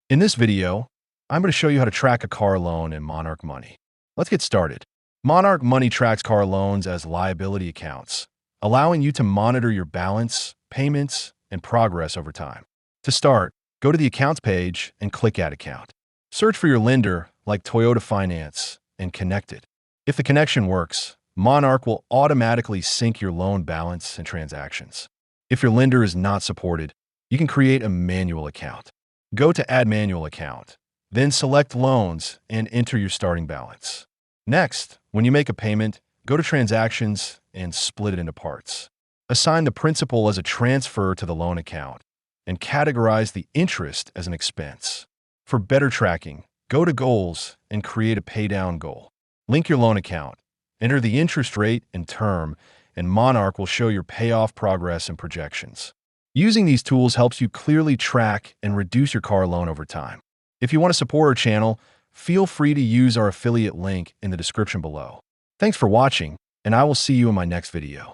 In this video, I'm going to show you how to track a car loan in Monarch Money. Let's get started. Monarch Money tracks car loans as liability accounts, allowing you to monitor your balance, payments, and progress over time. To start, go to the Accounts page and click Add Account. Search for your lender like Toyota Finance and connect it. If the connection works, Monarch will automatically sync your loan balance and transactions. If your lender is not supported, you can create a manual account. Go to Add Manual Account, then select Loans and enter your starting balance. Next, when you make a payment, go to Transactions and split it into parts. Assign the principal as a transfer to the loan account and categorize the interest as an expense. For better tracking, go to Goals and create a paydown goal. Link your loan account, enter the interest rate and term, and Monarch will show your payoff progress and projections. Using these tools helps you clearly track and reduce your car loan over time. If you want to support our channel, feel free to use our affiliate link in the description below. Thanks for watching, and I will see you in my next video.